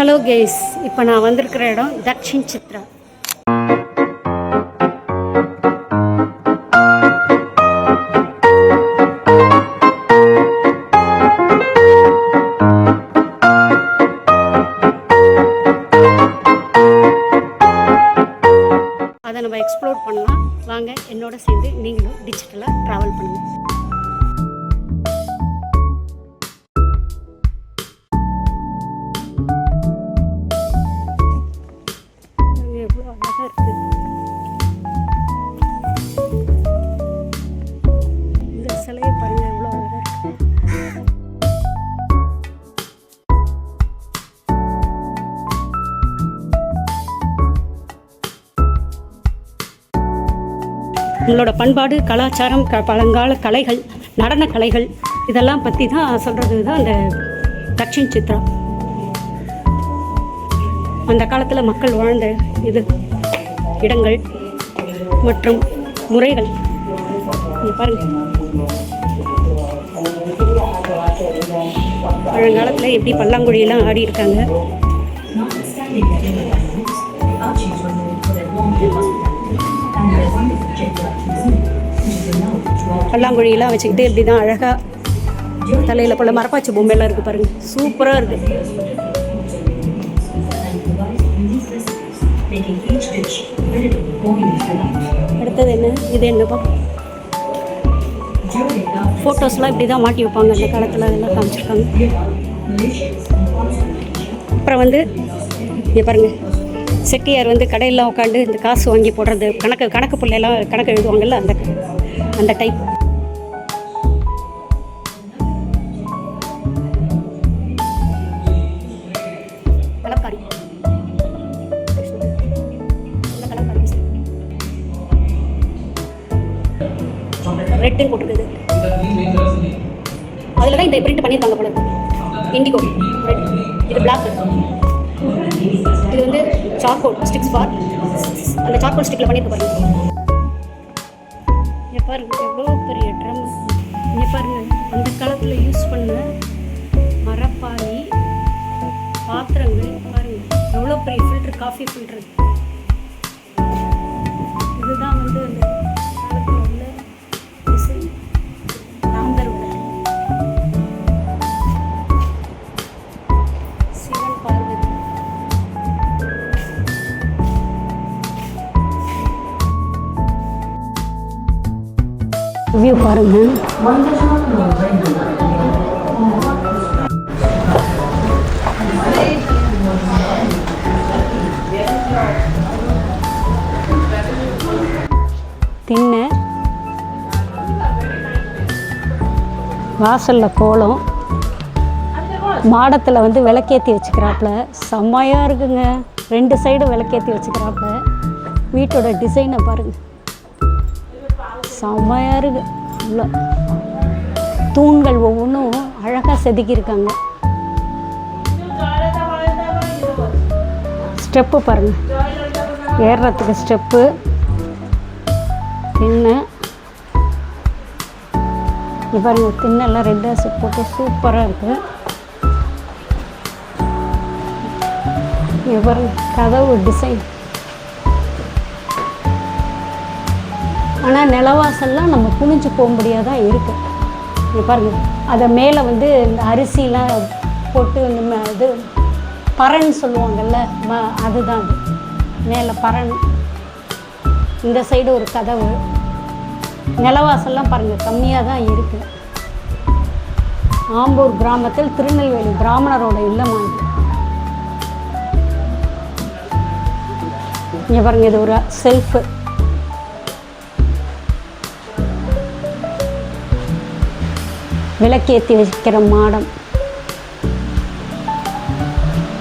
Hello case, இப்போ நான் வந்திருக்கிற இடம் தக்ஷின் சித்ரா. அதை நம்ம எக்ஸ்ப்ளோர் பண்ணலாம். வாங்க என்னோட சேர்ந்து நீங்களும் டிஜிட்டலாக ட்ராவல் பண்ணுங்கள். எவ்வளோ அழகாக இருக்குது இந்த சிலையை பாருங்கள், எவ்வளோ அழகாக இருக்குது. நம்மளோட பண்பாடு, கலாச்சாரம், பழங்கால கலைகள், நடன கலைகள் இதெல்லாம் பற்றி தான் சொல்கிறது தான் அந்த தக்ஷின் சித்ரா. அந்த காலத்தில் மக்கள் வாழ்ந்த இது இடங்கள் மற்றும் முறைகள் பாருங்கள். பழங்காலத்தில் எப்படி பல்லாங்குழியெல்லாம் ஆடி இருக்காங்க. பல்லாங்குழியெல்லாம் வச்சுக்கிட்டு இப்படி தான் அழகாக தலையில் போல மரப்பாச்சி பொம்மையெல்லாம் இருக்குது பாருங்கள், சூப்பராக இருக்குது. அடுத்தது என்ன, இது என்னப்பா, ஃபோட்டோஸ்லாம் இப்படி தான் மாட்டி வைப்பாங்க அந்த காலத்தில், அதெல்லாம் காமிச்சிருக்காங்க. அப்புறம் இங்கே பாருங்கள், செட்டியார் கடையெல்லாம் உட்காந்து இந்த காசு வாங்கி போடுறது, கணக்கு பிள்ளையெல்லாம் கணக்கு எழுதுவாங்கள்ல, அந்த டைப். கலப்பாரி ரெட்டுன்னு போட்டுருக்குது. அதில் தான் இந்த பிரிண்ட் பண்ணியிருக்காங்க போல. இண்டிகோ ரெட், இது பிளாக். இது சார்கோல் ஸ்டிக்ஸ் ஃபார் அந்த சார்கோல் ஸ்டிக்கில் பண்ணியிருக்க பாருங்க. இங்கே பாருங்க எவ்வளோ பெரிய ட்ரம். இங்கே பாருங்க, அந்த காலத்தில் யூஸ் பண்ண மரப்பாரி பாத்திரங்கள் பாருங்க, எவ்வளோ பெரிய ஃபில்ட்ரு, காஃபி ஃபில்ட்ரு. இதுதான் அந்த காலத்தில் உள்ள டிசைன். சிவன் பார்வதி. வியூ பாருங்க. திண்ணை, வாசலில் கோலம், மாடத்தில் விளக்கேற்றி வச்சுக்கிறாப்புல, செம்மையாக இருக்குங்க. 2 சைடும் விளக்கேற்றி வச்சுக்கிறாப்புல. வீட்டோட டிசைனை பாருங்கள், செம்மையாக இருக்குது. இவ்வளோ தூண்கள் ஒவ்வொன்றும் அழகாக செதுக்கியிருக்காங்க. ஸ்டெப்பு பாருங்கள், ஏறுறதுக்கு ஸ்டெப்பு. திண்ணை இது பாருங்கள், திண்ணெல்லாம் ரெட் ஆசிட் போட்டு சூப்பராக இருக்குது. இது பாருங்கள், கதவு டிசைன். ஆனால் நிலவாசல்லாம் நம்ம குனிஞ்சு போக முடியாதான் இருக்குது. இங்கே பாருங்கள், அதை மேலே இந்த அரிசிலாம் போட்டு இது பறன்னு சொல்லுவாங்கள்ல, அதுதான் அது மேலே பறன். இந்த சைடு ஒரு கதவு. நிலவாசல்லாம் பாருங்கள், கம்மியாக தான் இருக்குது. ஆம்பூர் கிராமத்தில் திருநெல்வேலி பிராமணரோட இல்லம் அது. இங்கே பாருங்கள், இது ஒரு செல்ஃபு. விளக்கேற்றி வைக்கிற மாடம்.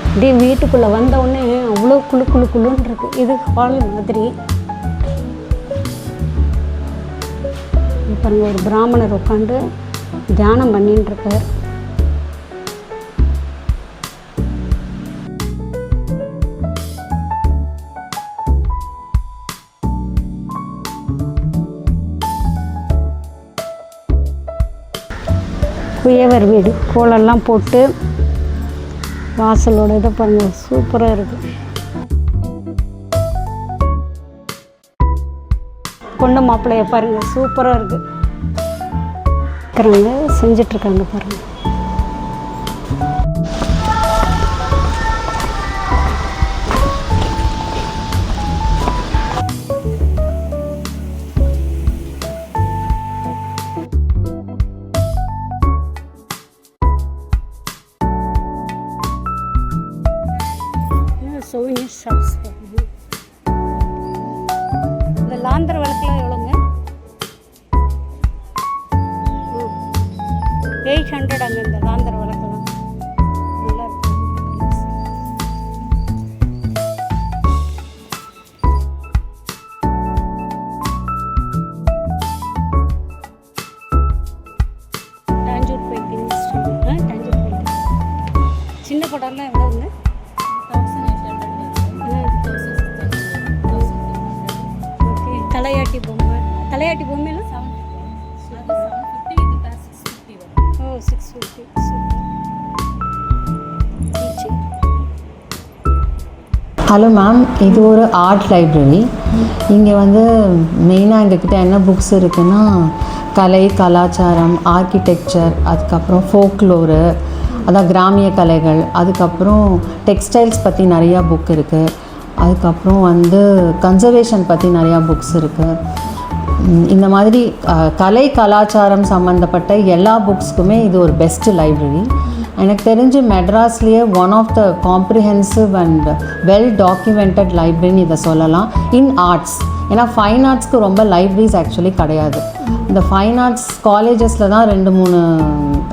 அப்படியே வீட்டுக்குள்ளே வந்தவுடனே அவ்வளோ குளுன்னு இருக்குது. இது ஹால் மாதிரி. பாருங்க, ஒரு பிராமணர் உட்காந்து தியானம் பண்ணின்னு இருக்கார். குயவர் வீடு கோலெல்லாம் போட்டு வாசலோட இதை பாருங்கள், சூப்பராக இருக்குது. பொண்ணு மாப்பிள்ளைய பாருங்கள், சூப்பராக இருக்குது. செஞ்சிட்ருக்காங்க பாருங்கள். சோவினியர் ஷாப்ஸ் பாருங்க. இந்த லாந்தர் விளக்குலாம் எவ்வளோங்க? 800 அங்கே இந்த லாந்தர் விளக்குலாம் நல்லா இருக்கு. Tanjore painting, Tanjore painting. சின்ன படம்லாம் எவ்வளோங்க? தலையாட்டி பொம்மை, தலையாட்டி பொம்மையில் 650. ஹலோ மேம், இது ஒரு ஆர்ட் லைப்ரரி. இங்கே வந்து மெயினாக எங்ககிட்ட என்ன புக்ஸ் இருக்குன்னா கலை, கலாச்சாரம், ஆர்கிடெக்சர், அதுக்கப்புறம் ஃபோக்லோரு, அதான் கிராமிய கலைகள், அதுக்கப்புறம் டெக்ஸ்டைல்ஸ் பற்றி நிறையா புக் இருக்குது. அதுக்கப்புறம் வந்து கன்சர்வேஷன் பற்றி நிறையா புக்ஸ் இருக்குது. இந்த மாதிரி கலை கலாச்சாரம் சம்மந்தப்பட்ட எல்லா புக்ஸ்க்குமே இது ஒரு பெஸ்ட்டு லைப்ரரி. எனக்கு தெரிஞ்சு மெட்ராஸ்லேயே one of the comprehensive and well documented லைப்ரரின்னு இதை சொல்லலாம் இன் ஆர்ட்ஸ். ஏன்னா ஃபைன் ஆர்ட்ஸ்க்கு ரொம்ப லைப்ரரிஸ் ஆக்சுவலி கிடையாது. இந்த ஃபைன் ஆர்ட்ஸ் காலேஜஸில் தான் 2-3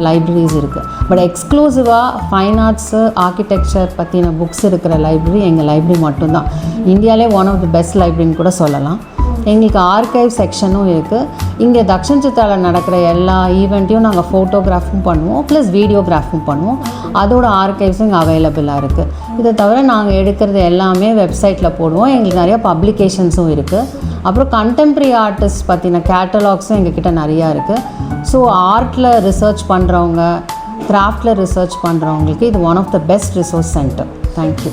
லைப்ரரிஸ் இருக்குது. பட் எக்ஸ்க்ளூசிவாக ஃபைன் ஆர்ட்ஸு, ஆர்கிடெக்சர் பற்றின புக்ஸ் இருக்கிற லைப்ரரி எங்கள் லைப்ரரி மட்டும்தான். இந்தியாவிலே ஒன் ஆஃப் தி பெஸ்ட் லைப்ரரின்னு கூட சொல்லலாம். எங்களுக்கு ஆர்கைவ் செக்ஷனும் இருக்குது. இங்கே தக்ஷன் சித்ராவில் நடக்கிற எல்லா ஈவெண்ட்டையும் நாங்கள் ஃபோட்டோகிராஃபும் பண்ணுவோம், ப்ளஸ் வீடியோகிராஃபும் பண்ணுவோம். அதோட ஆர்கைவ்ஸும் இங்கே அவைலபிளாக இருக்குது. இதை தவிர நாங்கள் எடுக்கிறது எல்லாமே வெப்சைட்டில் போடுவோம். எங்களுக்கு நிறையா பப்ளிகேஷன்ஸும் இருக்குது. அப்புறம் கண்டெம்ப்ரரி ஆர்டிஸ்ட் பற்றின கேட்டலாக்ஸும் எங்ககிட்ட நிறையா இருக்குது. ஸோ ஆர்ட்டில் ரிசர்ச் பண்ணுறவங்க, கிராஃப்டில் ரிசர்ச் பண்ணுறவங்களுக்கு இது one of the best resource centre. Thank you.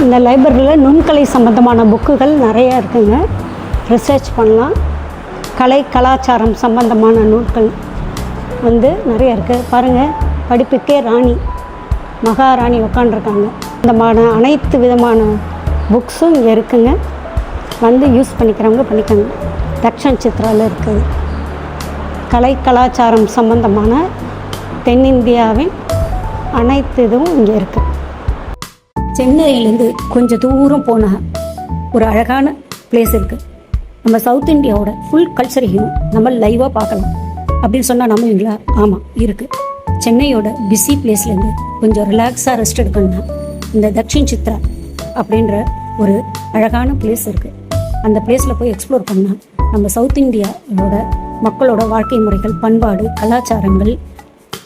இந்த லைப்ரரியில் நுண்கலை சம்மந்தமான புக்குகள் நிறையா இருக்குங்க. ரிசர்ச் பண்ணலாம். கலை கலாச்சாரம் சம்பந்தமான நூல்கள் வந்து நிறைய இருக்குது. பாருங்கள், படிப்புக்கே ராணி, மகாராணி உட்காண்டிருக்காங்க. இந்த அனைத்து விதமான புக்ஸும் இங்கே இருக்குங்க. வந்து யூஸ் பண்ணிக்கிறவங்க பண்ணிக்கோங்க. தக்ஷன் சித்ராவில் இருக்குது. கலை கலாச்சாரம் சம்பந்தமான தென்னிந்தியாவின் அனைத்து இதுவும் இங்கே இருக்குது. சென்னையிலேருந்து கொஞ்சம் தூரம் போனால் ஒரு அழகான பிளேஸ் இருக்குது. நம்ம சவுத் இந்தியாவோட ஃபுல் கல்ச்சரையும் நம்ம லைவாக பார்க்கலாம் அப்படின்னு சொன்னால் நம்புவீங்களா? ஆமாம், இருக்குது. சென்னையோட பிஸி பிளேஸ்லேருந்து கொஞ்சம் ரிலாக்ஸாக ரெஸ்ட் எடுக்கணும்னா இந்த தக்ஷின் சித்ரா அப்படின்ற ஒரு அழகான பிளேஸ் இருக்குது. அந்த பிளேஸில் போய் எக்ஸ்ப்ளோர் பண்ணால் நம்ம சவுத் இந்தியாவோட மக்களோட வாழ்க்கை முறைகள், பண்பாடு, கலாச்சாரங்கள்,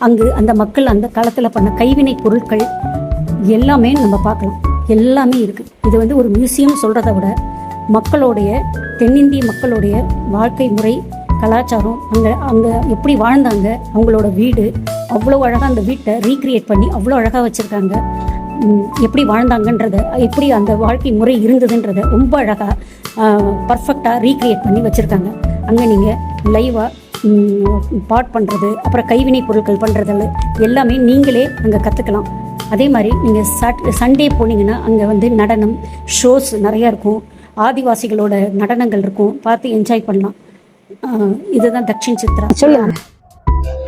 அங்கு அந்த மக்கள் அந்த காலத்தில் பண்ண கைவினை பொருட்கள் எல்லாமே நம்ம பார்க்கலாம். எல்லாமே இருக்குது. இது வந்து ஒரு மியூசியம் சொல்கிறத விட மக்களுடைய, தென்னிந்திய மக்களுடைய வாழ்க்கை முறை, கலாச்சாரம், அங்கே எப்படி வாழ்ந்தாங்க, அவங்களோட வீடு அவ்வளோ அழகாக, அந்த வீட்டை ரீக்ரியேட் பண்ணி அவ்வளோ அழகாக வச்சுருக்காங்க. எப்படி வாழ்ந்தாங்கன்றதை, எப்படி அந்த வாழ்க்கை முறை இருந்ததுன்றதை ரொம்ப அழகாக பர்ஃபெக்டாக ரீக்ரியேட் பண்ணி வச்சுருக்காங்க. அங்கே நீங்கள் லைவாக பாட் பண்ணுறது, அப்புறம் கைவினை பொருட்கள் பண்ணுறதில் எல்லாமே நீங்களே அங்கே கற்றுக்கலாம். அதே மாதிரி நீங்கள் சண்டே போனீங்கன்னா அங்கே வந்து நடனம் ஷோஸ் நிறையா இருக்கும். ஆதிவாசிகளோட நடனங்கள் இருக்கும், பார்த்து என்ஜாய் பண்ணலாம். இதுதான் தக்ஷின் சித்ரா. சொல்லுங்க.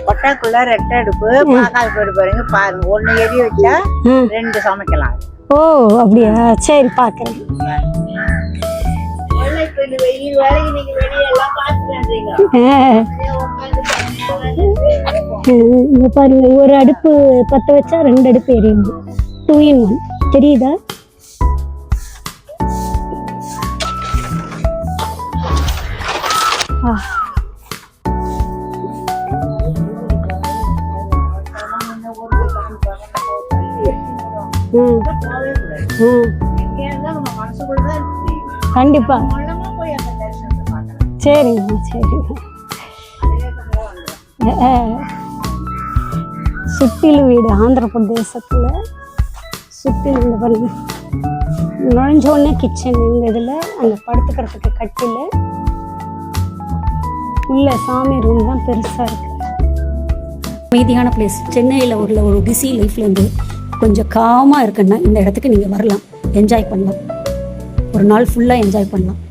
கொட்டாக்குள்ள ரெட்டை அடுப்பு, பாக்கால் போடு பாருங்க. பாருங்க, ஒன்று எரி வச்சா 2 சமைக்கலாம். ஓ அப்படியா? சரி, பார்க்குறேன். வெயில் வேலைக்கு நீங்க வெளியெல்லாம் பார்த்துட்டு இங்க பாருங்க, ஒரு அடுப்பு பற்ற வச்சா 2 அடுப்பு எரியும். 2 in 1 தெரியுதா? கண்டிப்பா. சரிங்க, சரிங்க. சுட்டில் வீடு ஆந்திர பிரதேசத்தில் சுட்டில் இந்த பாருங்க நுழைஞ்சோடனே கிச்சன் இந்த இதில் அங்கே படுத்துக்கிறதுக்கு கட்டில் உள்ள சாமி ரூம் தான் பெருசாக இருக்குது. அமைதியான பிளேஸ். சென்னையில் உள்ள ஒரு பிஸி லைஃப்லேருந்து கொஞ்சம் காமாக இருக்குன்னா இந்த இடத்துக்கு நீங்கள் வரலாம், என்ஜாய் பண்ணலாம், ஒரு நாள் ஃபுல்லாக என்ஜாய் பண்ணலாம்.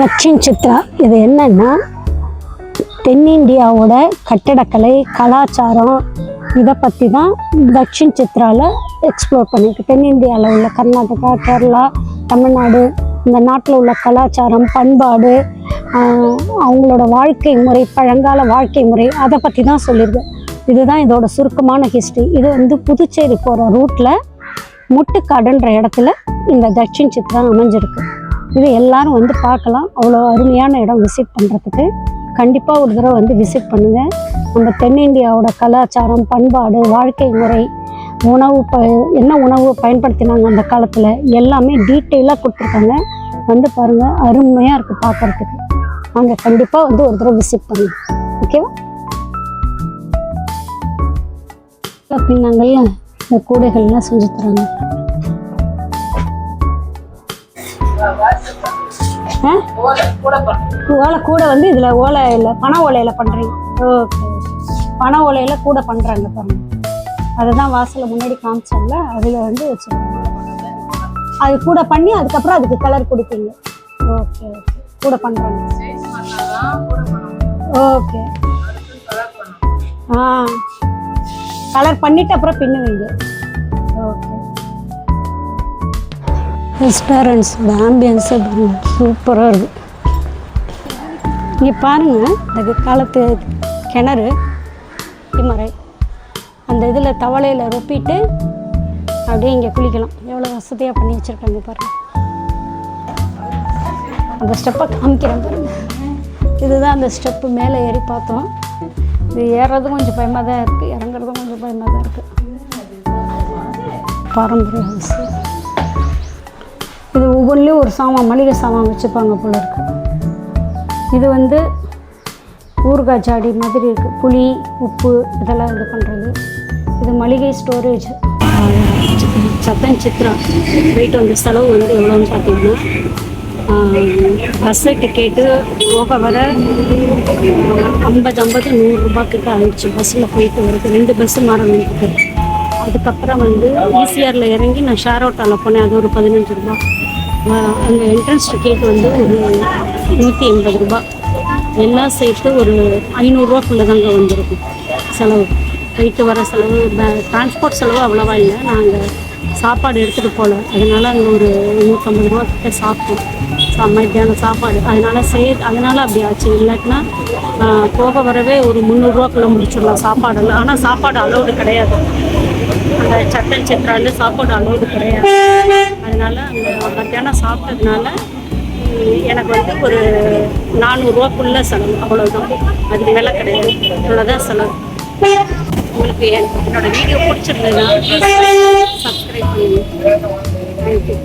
தக்ஷின் சித்ரா இது என்னன்னா தென்னிந்தியாவோட கட்டடக்கலை கலாச்சாரம் இதை பற்றி தான் தக்ஷின் சித்ராவில் எக்ஸ்ப்ளோர் பண்ணியிருக்கு. தென்னிந்தியாவில் உள்ள கர்நாடகா, கேரளா, தமிழ்நாடு இந்த நாட்டில் உள்ள கலாச்சாரம், பண்பாடு, அவங்களோட வாழ்க்கை முறை, பழங்கால வாழ்க்கை முறை அதை பற்றி தான் சொல்லியிருக்கு. இதுதான் இதோட சுருக்கமான ஹிஸ்ட்ரி. இது வந்து புதுச்சேரி போகிற ரூட்டில் முட்டுக்காடுன்ற இடத்துல இந்த தக்ஷின் சித்ரா அமைஞ்சிருக்கு. இது எல்லாரும் வந்து பார்க்கலாம். அவ்வளோ அருமையான இடம் விசிட் பண்ணுறதுக்கு. கண்டிப்பாக ஒரு தடவை வந்து விசிட் பண்ணுங்கள். நம்ம தென்னிந்தியாவோட கலாச்சாரம், பண்பாடு, வாழ்க்கை முறை, உணவு என்ன உணவு பயன்படுத்தினாங்க அந்த காலத்தில் எல்லாமே டீட்டெயிலாக கொடுத்துருக்காங்க. வந்து பாருங்கள், அருமையாக இருக்குது பார்க்குறதுக்கு. அங்கே கண்டிப்பாக வந்து ஒரு தடவை விசிட் பண்ணுங்கள். ஓகேவா? பின்னாங்கள்ல இந்த கூடைகள்லாம் செஞ்சு தராங்க. ஓலை கூடை வந்து இதில் ஓலை இல்லை, பனை ஓலையில் பண்ணுறீங்க. ஓகே, பனை ஓலையில் கூடை பண்ணுறாங்க பாருங்க. அதை தான் வாசலில் முன்னாடி காமிச்சாங்க. அதில் வந்து வச்சுருக்காங்க. அது கூட பண்ணி அதுக்கப்புறம் அதுக்கு கலர் கொடுப்பீங்க. ஓகே ஓகே, கூட பண்ணுறாங்க. ஓகே, கலர் பண்ணிவிட்டு அப்புறம் பின்னுவீங்க. ஓகே. ரெஸ்டாரண்ட்ஸோட ஆம்பியன்ஸை சூப்பராக இருக்குது. இங்கே பாருங்கள், இந்த காலத்து கிணறு மறை அந்த இதில் தவளையில் ரொப்பிட்டு அப்படியே இங்கே குளிக்கலாம். எவ்வளோ வசதியாக பண்ணி வச்சுருக்காங்க பாருங்கள். அந்த ஸ்டெப்பை காமிக்கிறேன் பாருங்கள். இதுதான் அந்த ஸ்டெப்பு. மேலே ஏறி பார்த்தோம். இது ஏறுறதும் கொஞ்சம் பயமாக தான் இருக்குது, இறங்குறதும் கொஞ்சம் பயமாக தான் இருக்குது. பாரம்பரிய ஹவுஸ் இது. ஒவ்வொன்றிலையும் ஒரு சாமான், மளிகை சாமான் வச்சுப்பாங்க போல இருக்குது. இது வந்து ஊறுகாய் ஜாடி மாதிரி இருக்குது. புளி, உப்பு இதெல்லாம் இது பண்ணுறது. இது மளிகை ஸ்டோரேஜ். சத்தன் சித்ரா போயிட்டு வந்த செலவு வந்து எவ்வளோன்னு பார்த்தீங்கன்னா, பஸ்ஸு டிக்கெட்டு போக வர 50 100 ரூபாய்க்கிட்ட ஆயிடுச்சு. பஸ்ஸில் போயிட்டு வருது. 2 பஸ்ஸு மாறணும் இருக்குது. அதுக்கப்புறம் வந்து ஈசிஆரில் இறங்கி நான் ஷேர் ஆட்டோவில் போனேன். அது ஒரு 15 ரூபா. அங்கே என்ட்ரன்ஸ் டிக்கெட் வந்து ஒரு 180 ரூபா. எல்லாம் சேர்த்து ஒரு 500 ரூபாக்குள்ளே தாங்க வந்திருக்கும் செலவு. போயிட்டு வர செலவு, டிரான்ஸ்போர்ட் செலவு அவ்வளோவா இல்லை. நாங்கள் சாப்பாடு எடுத்துகிட்டு போகல. அதனால் அங்கே ஒரு 150 ரூபா கிட்ட சாப்பிட்டோம். மத்தியானம் சாப்பாடு. அதனால் அப்படி ஆச்சு. இல்லாட்டினா போக வரவே ஒரு 300 ரூபாக்குள்ளே முடிச்சிடலாம் சாப்பாடெல்லாம். ஆனால் சாப்பாடு அலோடு கிடையாது. அந்த சட்டன் சித்ராவில் சாப்பாடு அலோடு கிடையாது. அதனால் அந்த மத்தியானம் சாப்பிட்டதுனால எனக்கு வந்து ஒரு 400 ரூபாக்குள்ளே செலவு. அவ்வளோதான், அதுக்கு மேலே கிடையாது. அவ்வளோதான் செலவு. உங்களுக்கு என்னோடய வீடியோ பிடிச்சிருந்ததுன்னா சப்ஸ்கிரைப் பண்ணுங்கள். தேங்க்யூ.